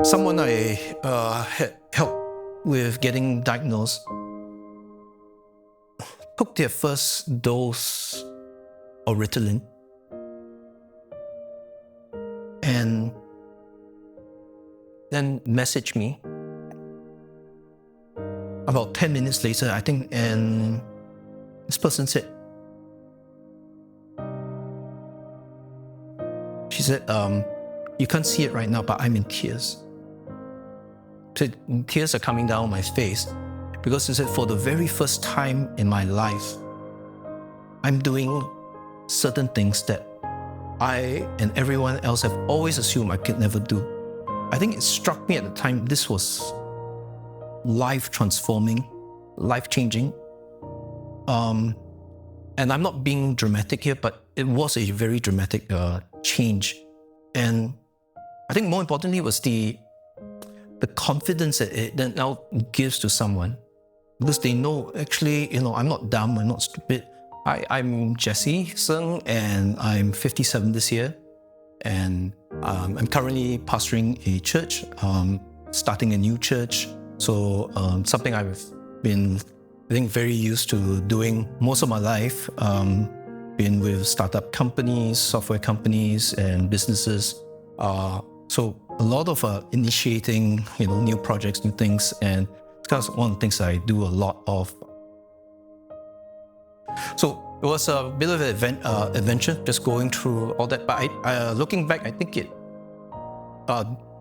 Someone I had helped with getting diagnosed took their first dose of Ritalin, and then messaged me about 10 minutes later, I think, and this person said, she said, you can't see it right now, but I'm in tears. So tears are coming down my face because she said, for the very first time in my life, I'm doing certain things that I and everyone else have always assumed I could never do. I think it struck me at the time this was life-transforming, life-changing. And I'm not being dramatic here, but it was a very dramatic change. And I think more importantly was the confidence that it then now gives to someone, because they know, actually, I'm not dumb, I'm not stupid. I'm Jesse Sung, and I'm 57 this year, and I'm currently pastoring a church, starting a new church. So something I've been, I think, very used to doing most of my life. Been with startup companies, software companies, and businesses. So a lot of initiating, new projects, new things, and it's kind of one of the things I do a lot of. So it was a bit of an adventure, just going through all that. But looking back, I think it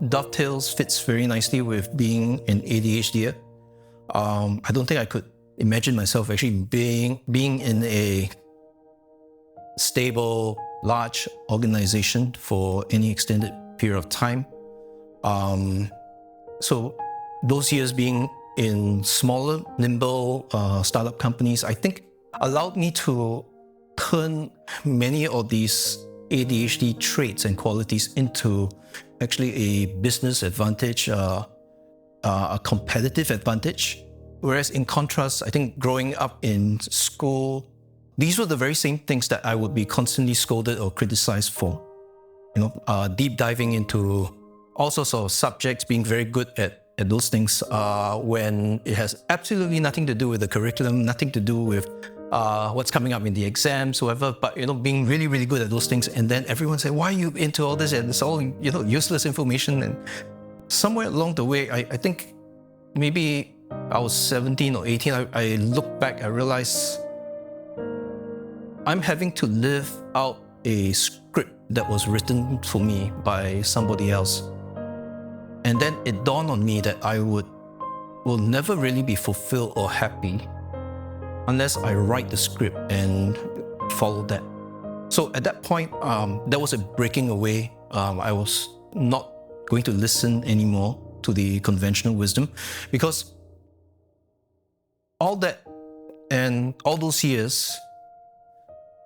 dovetails, fits very nicely with being an ADHD. I don't think I could imagine myself actually being in a stable, large organization for any extended period of time. So those years being in smaller, nimble startup companies, I think allowed me to turn many of these ADHD traits and qualities into actually a business advantage, a competitive advantage. Whereas in contrast, I think growing up in school, these were the very same things that I would be constantly scolded or criticized for. Deep diving into all sorts of subjects, being very good at those things when it has absolutely nothing to do with the curriculum, nothing to do with what's coming up in the exams, whatever, but being really, really good at those things. And then everyone said, why are you into all this? And it's all, useless information. And somewhere along the way, I think maybe I was 17 or 18, I look back, I realized I'm having to live out a script that was written for me by somebody else. And then it dawned on me that I will never really be fulfilled or happy unless I write the script and follow that. So at that point, there was a breaking away. I was not going to listen anymore to the conventional wisdom, because all that and all those years,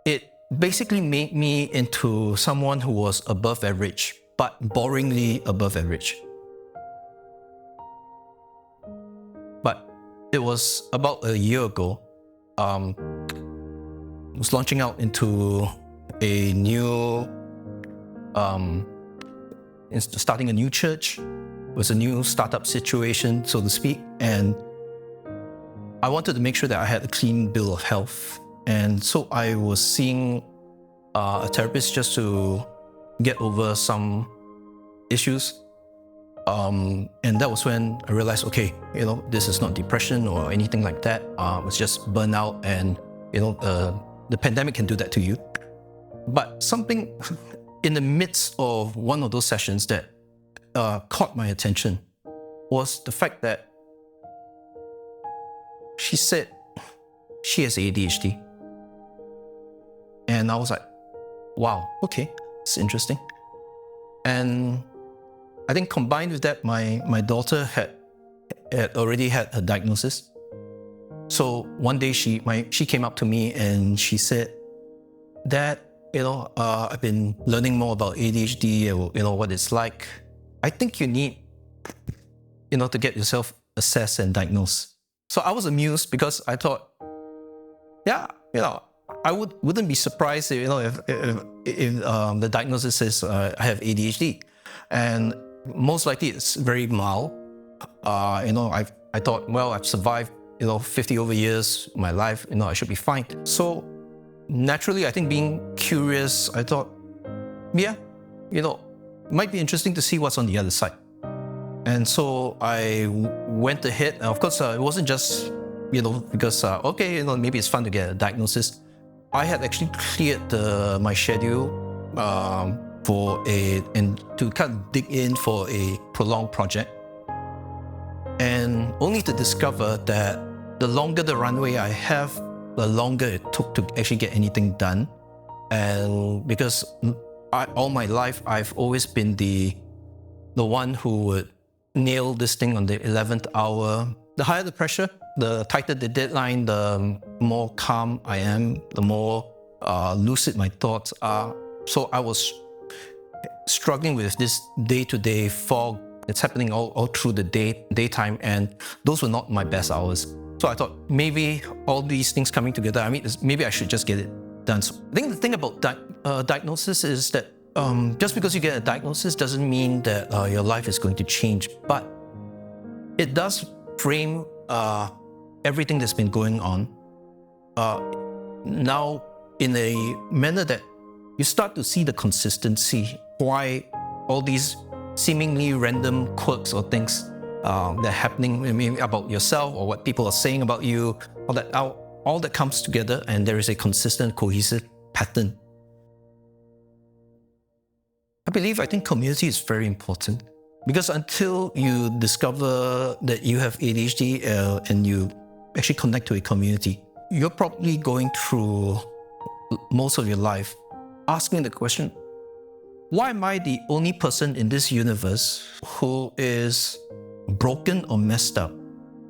it basically made me into someone who was above average, but boringly above average. But it was about a year ago, I was launching out into a new, starting a new church. It was a new startup situation, so to speak, and I wanted to make sure that I had a clean bill of health. And so I was seeing a therapist just to get over some issues. And that was when I realized, okay, this is not depression or anything like that. It's just burnout, and the pandemic can do that to you. But something in the midst of one of those sessions that caught my attention was the fact that she said she has ADHD. And I was like, wow, okay, it's interesting. And I think combined with that, my daughter had already had her diagnosis. So one day she came up to me and she said, Dad, I've been learning more about ADHD, what it's like. I think you need, to get yourself assessed and diagnosed. So I was amused because I thought, yeah, I wouldn't be surprised if the diagnosis says I have ADHD. And most likely it's very mild. I thought, well, I've survived, 50 over years, my life, I should be fine. So naturally, I think being curious, I thought, yeah, might be interesting to see what's on the other side. And so I went ahead. And of course, it wasn't just, because, maybe it's fun to get a diagnosis. I had actually cleared my schedule and to kind of dig in for a prolonged project. And only to discover that the longer the runway I have, the longer it took to actually get anything done. And because all my life, I've always been the one who would nail this thing on the 11th hour. The higher the pressure, the tighter the deadline, the more calm I am, the more lucid my thoughts are. So I was struggling with this day-to-day fog. It's happening all through the daytime, and those were not my best hours. So I thought maybe all these things coming together, maybe I should just get it done. So I think the thing about diagnosis is that just because you get a diagnosis doesn't mean that your life is going to change, but it does frame everything that's been going on now in a manner that you start to see the consistency, why all these seemingly random quirks or things that are happening about yourself or what people are saying about you, all that comes together, and there is a consistent, cohesive pattern. I think community is very important, because until you discover that you have ADHD and you actually connect to a community, you're probably going through most of your life asking the question, why am I the only person in this universe who is broken or messed up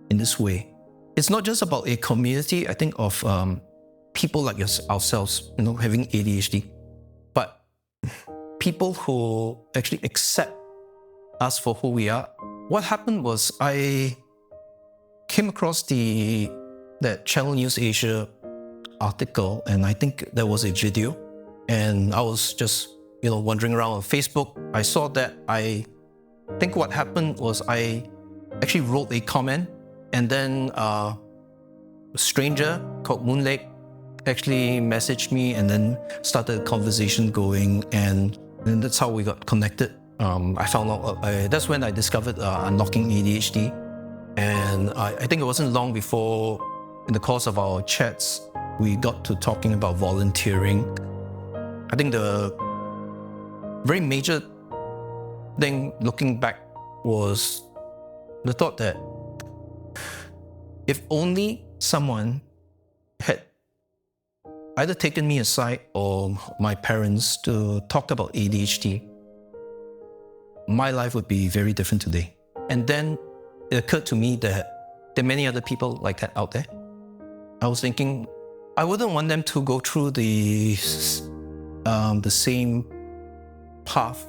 in this way? It's not just about a community, I think, of people like ourselves, having ADHD, but people who actually accept us for who we are. What happened was I came across that Channel News Asia article, and I think there was a video, and I was just wandering around on Facebook. I saw that. I think what happened was I actually wrote a comment, and then a stranger called Moonlake actually messaged me and then started a conversation going, and that's how we got connected. I found out, that's when I discovered Unlocking ADHD, and I think it wasn't long before, in the course of our chats, we got to talking about volunteering. I think the very major thing looking back was the thought that if only someone had either taken me aside or my parents to talk about ADHD, my life would be very different today. And then it occurred to me that there are many other people like that out there. I was thinking, I wouldn't want them to go through the same path.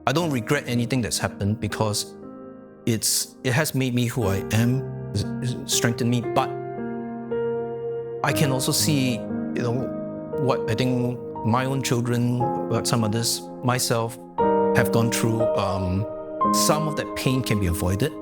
I don't regret anything that's happened, because it has made me who I am, strengthened me. But I can also see, what I think my own children, what some others, myself, have gone through. Some of that pain can be avoided.